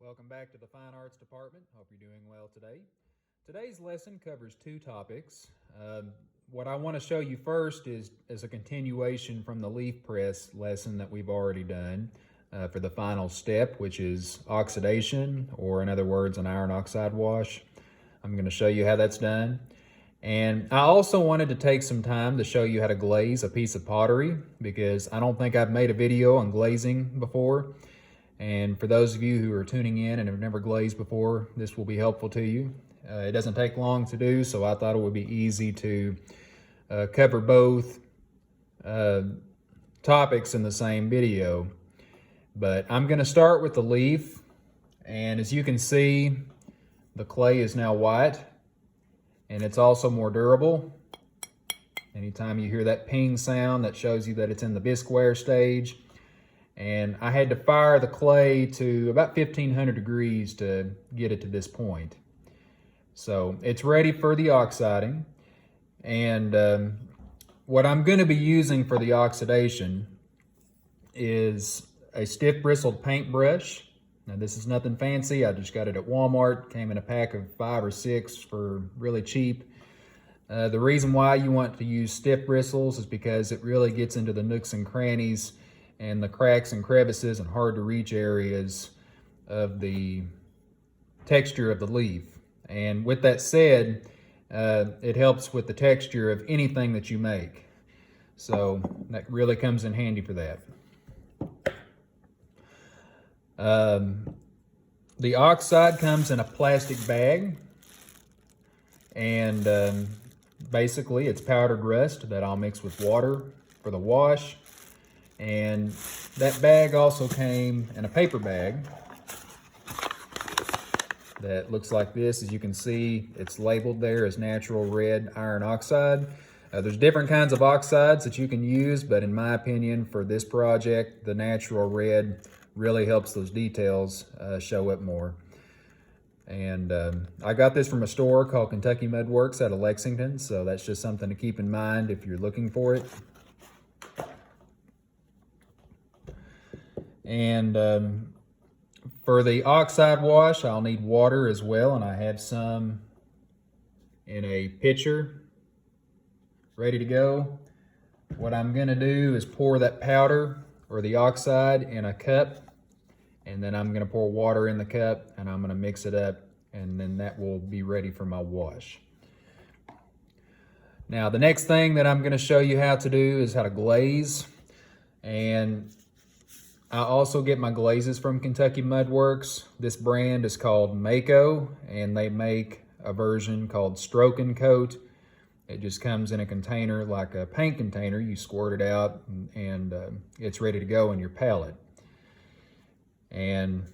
Welcome back to the Fine Arts Department. Hope you're doing well today. Today's lesson covers two topics. What I want to show you first is a continuation from the leaf press lesson that we've already done for the final step, which is oxidation, or in other words, an iron oxide wash. I'm going to show you how that's done. And I also wanted to take some time to show you how to glaze a piece of pottery, because I don't think I've made a video on glazing before. And for those of you who are tuning in and have never glazed before, this will be helpful to you. It doesn't take long to do, so I thought it would be easy to cover both topics in the same video. But I'm going to start with the leaf, and as you can see, the clay is now white, and it's also more durable. Anytime you hear that ping sound, that shows you that it's in the bisque wear stage. And I had to fire the clay to about 1500 degrees to get it to this point. So it's ready for the oxiding. And what I'm going to be using for the oxidation is a stiff bristled paintbrush. Now this is nothing fancy. I just got it at Walmart. Came in a pack of 5 or 6 for really cheap. The reason why you want to use stiff bristles is because it really gets into the nooks and crannies and the cracks and crevices and hard to reach areas of the texture of the leaf. And with that said, it helps with the texture of anything that you make. So that really comes in handy for that. The oxide comes in a plastic bag, and basically it's powdered rust that I'll mix with water for the wash. And that bag also came in a paper bag that looks like this. As you can see, it's labeled there as natural red iron oxide. There's different kinds of oxides that you can use, but in my opinion, for this project, the natural red really helps those details show up more. And I got this from a store called Kentucky Mud Works out of Lexington, so that's just something to keep in mind if you're looking for it. And for the oxide wash, I'll need water as well, and I have some in a pitcher ready to go. What I'm going to do is pour that powder or the oxide in a cup, and then I'm going to pour water in the cup, and I'm going to mix it up, and then that will be ready for my wash. Now, the next thing that I'm going to show you how to do is how to glaze. And I also get my glazes from Kentucky Mud Works. This brand is called Mako, and they make a version called Stroke and Coat. It just comes in a container like a paint container. You squirt it out, and it's ready to go in your palette. And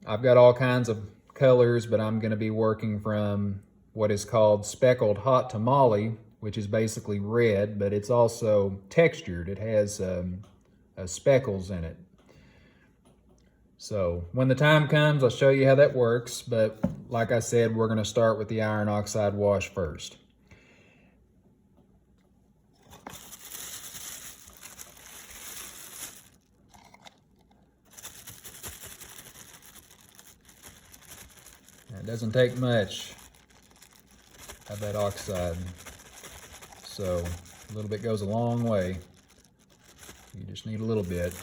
I've got all kinds of colors, but I'm going to be working from what is called Speckled Hot Tamale, which is basically red, but it's also textured. It has speckles in it. So when the time comes, I'll show you how that works. But like I said, we're going to start with the iron oxide wash first. It doesn't take much of that oxide, so a little bit goes a long way. You just need a little bit.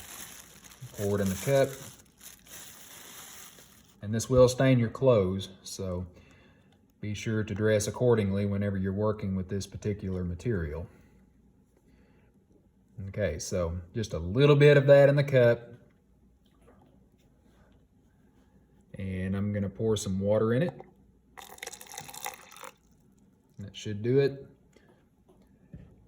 Pour it in the cup, and this will stain your clothes, so be sure to dress accordingly whenever you're working with this particular material. Okay, so just a little bit of that in the cup. And I'm going to pour some water in it. That should do it.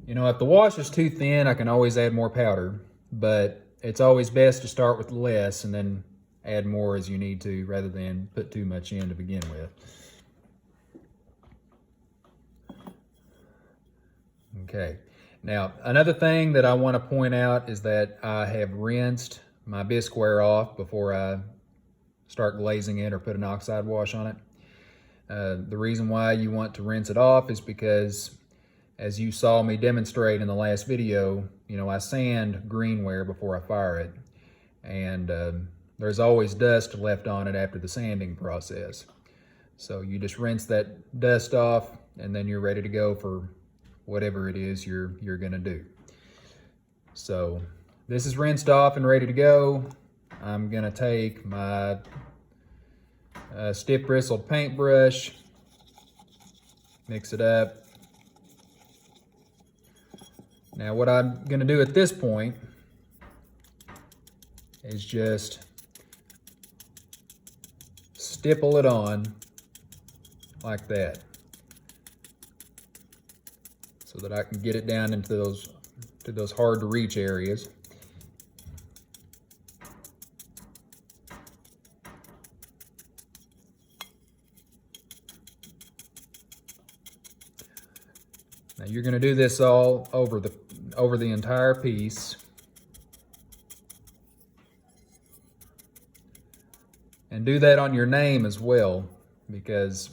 You know, if the wash is too thin, I can always add more powder, but it's always best to start with less and then add more as you need to, rather than put too much in to begin with. Okay. Now, another thing that I want to point out is that I have rinsed my bisque ware off before I start glazing it or put an oxide wash on it. The reason why you want to rinse it off is because, as you saw me demonstrate in the last video, you know, I sand greenware before I fire it. And the there's always dust left on it after the sanding process. So you just rinse that dust off, and then you're ready to go for whatever it is you're gonna do. So this is rinsed off and ready to go. I'm gonna take my stiff bristled paintbrush, mix it up. Now what I'm gonna do at this point is just stipple it on like that, so that I can get it down into those hard to reach areas. Now you're going to do this all over the entire piece. And do that on your name as well, because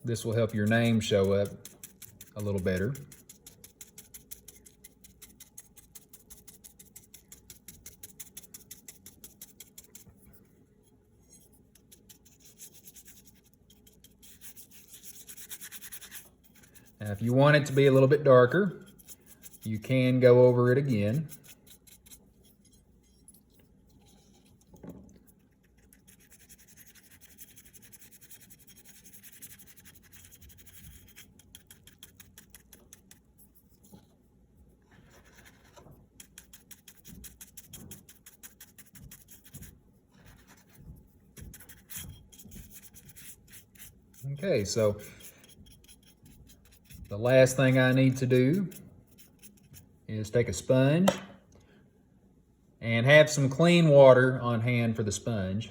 this will help your name show up a little better. Now, if you want it to be a little bit darker, you can go over it again. Okay, so the last thing I need to do is take a sponge and have some clean water on hand for the sponge.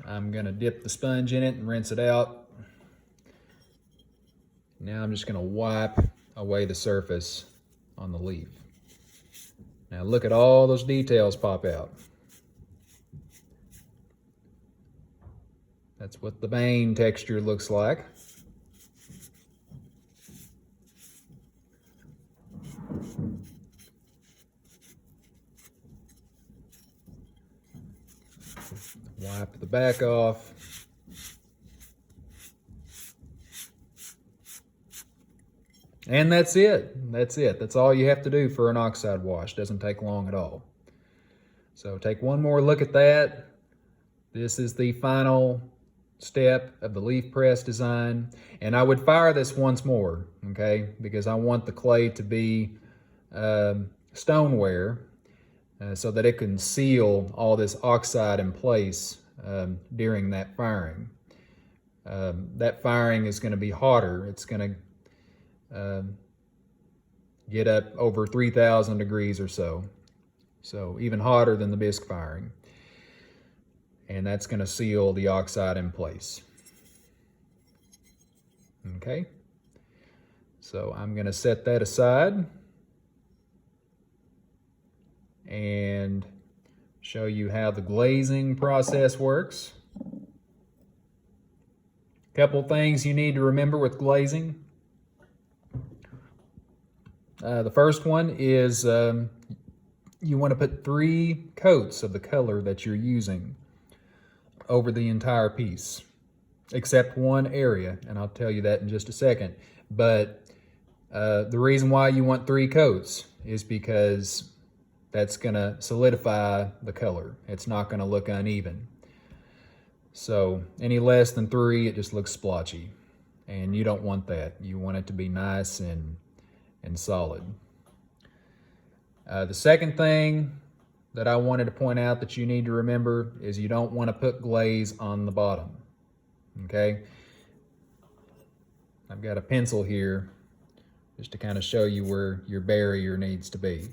I'm going to dip the sponge in it and rinse it out. Now I'm just going to wipe away the surface on the leaf. Now look at all those details pop out. That's what the vein texture looks like. Wipe the back off. And that's it. That's it. That's all you have to do for an oxide wash. Doesn't take long at all. So take one more look at that. This is the final step of the leaf press design, and I would fire this once more, okay, because I want the clay to be stoneware, so that it can seal all this oxide in place during that firing. That firing is going to be hotter. It's going to get up over 3,000 degrees or so even hotter than the bisque firing. And that's going to seal the oxide in place. Okay, so I'm going to set that aside and show you how the glazing process works. Couple things you need to remember with glazing. The first one is you want to put 3 coats of the color that you're using over the entire piece, except one area, and I'll tell you that in just a second. But the reason why you want 3 coats is because that's going to solidify the color. It's not going to look uneven. So any less than 3, it just looks splotchy, and you don't want that. You want it to be nice and solid. The second thing that I wanted to point out that you need to remember is you don't want to put glaze on the bottom, okay? I've got a pencil here just to kind of show you where your barrier needs to be.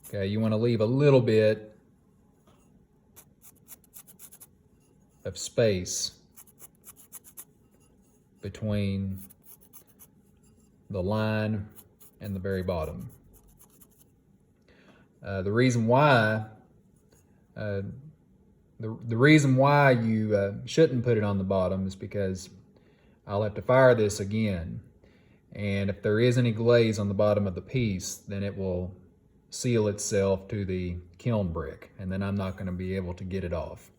Okay, you want to leave a little bit of space between the line and the very bottom. The reason why you shouldn't put it on the bottom is because I'll have to fire this again, And if there is any glaze on the bottom of the piece, then it will seal itself to the kiln brick, and then I'm not going to be able to get it off.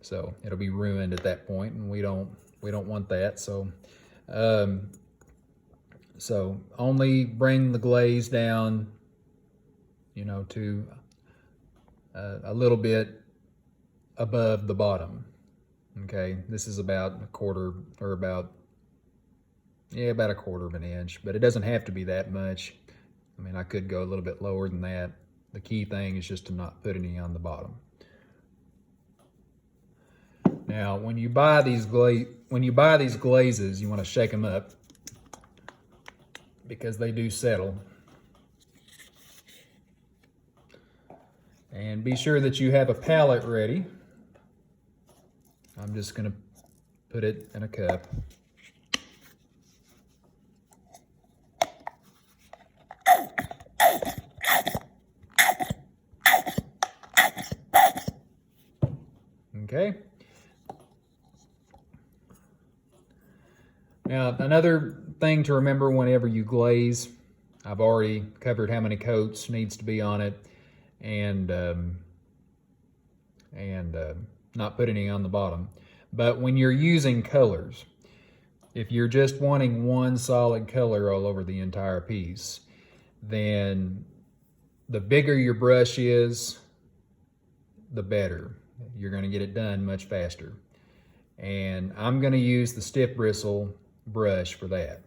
So it'll be ruined at that point, and we don't want that. So so only bring the glaze down, you know, to a little bit above the bottom. Okay, this is about a quarter, or about a quarter of an inch, but it doesn't have to be that much. I mean, I could go a little bit lower than that. The key thing is just to not put any on the bottom. Now, when you buy these glazes, you want to shake them up because they do settle. And be sure that you have a palette ready. I'm just going to put it in a cup. Okay. Now, another thing to remember whenever you glaze, I've already covered how many coats needs to be on it, and not put any on the bottom. But when you're using colors, if you're just wanting one solid color all over the entire piece, then the bigger your brush is, the better. You're going to get it done much faster. And I'm going to use the stiff bristle brush for that.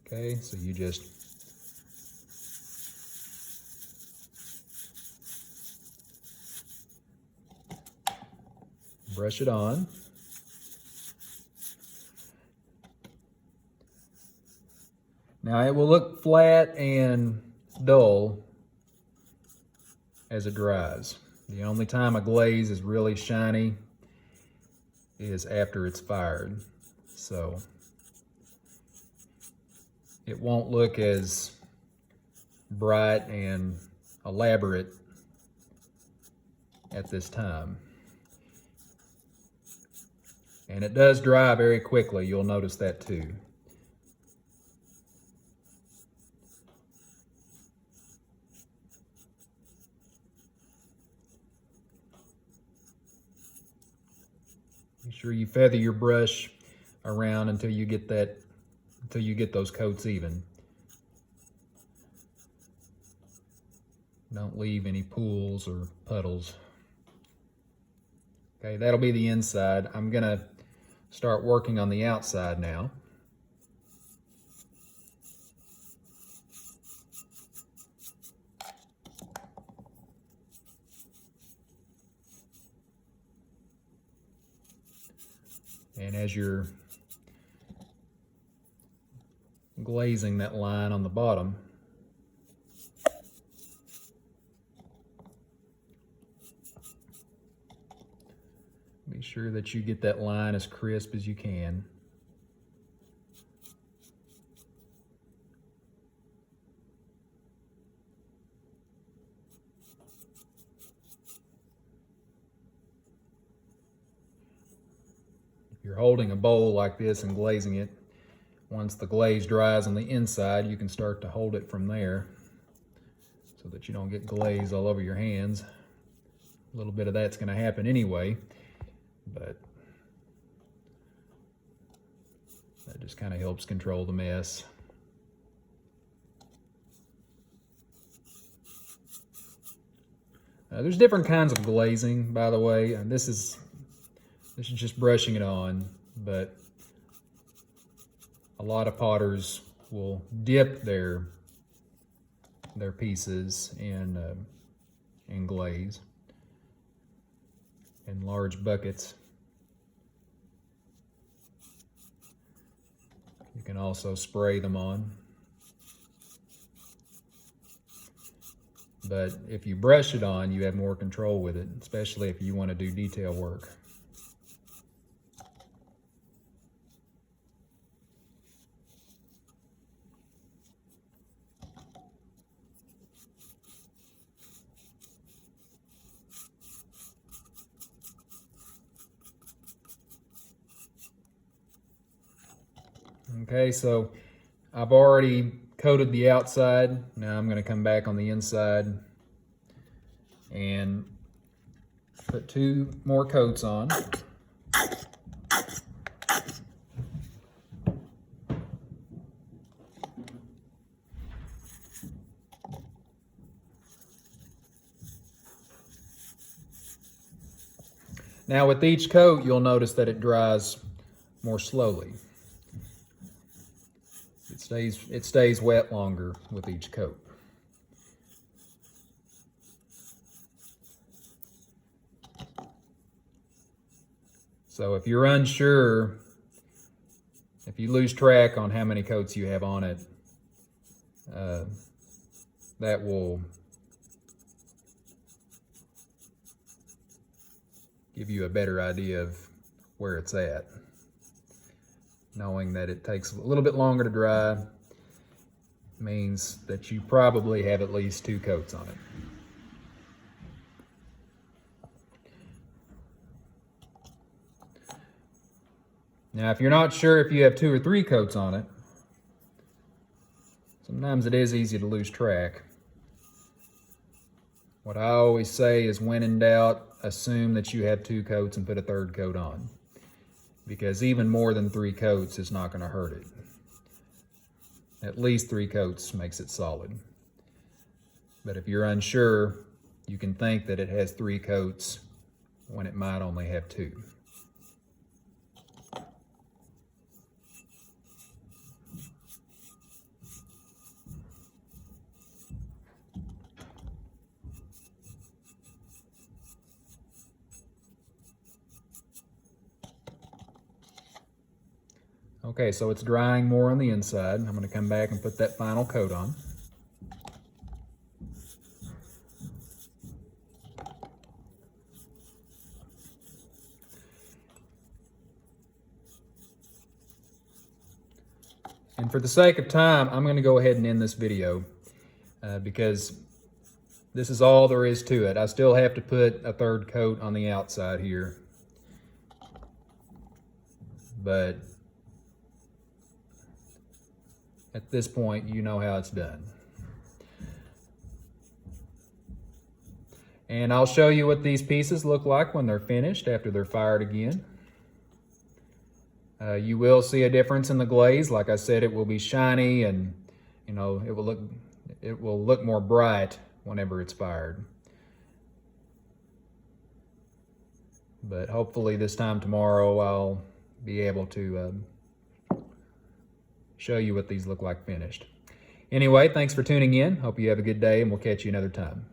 Okay, so you just brush it on. Now it will look flat and dull as it dries. The only time a glaze is really shiny is after it's fired. So it won't look as bright and elaborate at this time. And it does dry very quickly, you'll notice that too. Be sure you feather your brush around until you get those coats even. Don't leave any pools or puddles. Okay, that'll be the inside. I'm gonna start working on the outside now. And as you're glazing that line on the bottom, be sure that you get that line as crisp as you can. If you're holding a bowl like this and glazing it, once the glaze dries on the inside, you can start to hold it from there so that you don't get glaze all over your hands. A little bit of that's going to happen anyway, but that just kind of helps control the mess. There's different kinds of glazing, by the way, and this is just brushing it on, but a lot of potters will dip their pieces in glaze in large buckets. You can also spray them on. But if you brush it on, you have more control with it, especially if you want to do detail work. Okay, so I've already coated the outside. Now I'm going to come back on the inside and put 2 more coats on. Now with each coat, you'll notice that it dries more slowly. It stays wet longer with each coat. So if you're unsure, if you lose track on how many coats you have on it, that will give you a better idea of where it's at. Knowing that it takes a little bit longer to dry means that you probably have at least 2 coats on it. Now, if you're not sure if you have 2 or 3 coats on it, sometimes it is easy to lose track. What I always say is, when in doubt, assume that you have 2 coats and put a 3rd coat on, because even more than 3 coats is not going to hurt it. At least 3 coats makes it solid. But if you're unsure, you can think that it has 3 coats when it might only have 2. Okay, so it's drying more on the inside. I'm going to come back and put that final coat on. And for the sake of time, I'm going to go ahead and end this video because this is all there is to it. I still have to put a 3rd coat on the outside here. But at this point, you know how it's done. And I'll show you what these pieces look like when they're finished after they're fired again. You will see a difference in the glaze. Like I said, it will be shiny, and it will look more bright whenever it's fired. But hopefully this time tomorrow I'll be able to show you what these look like finished. Anyway, thanks for tuning in. Hope you have a good day, and we'll catch you another time.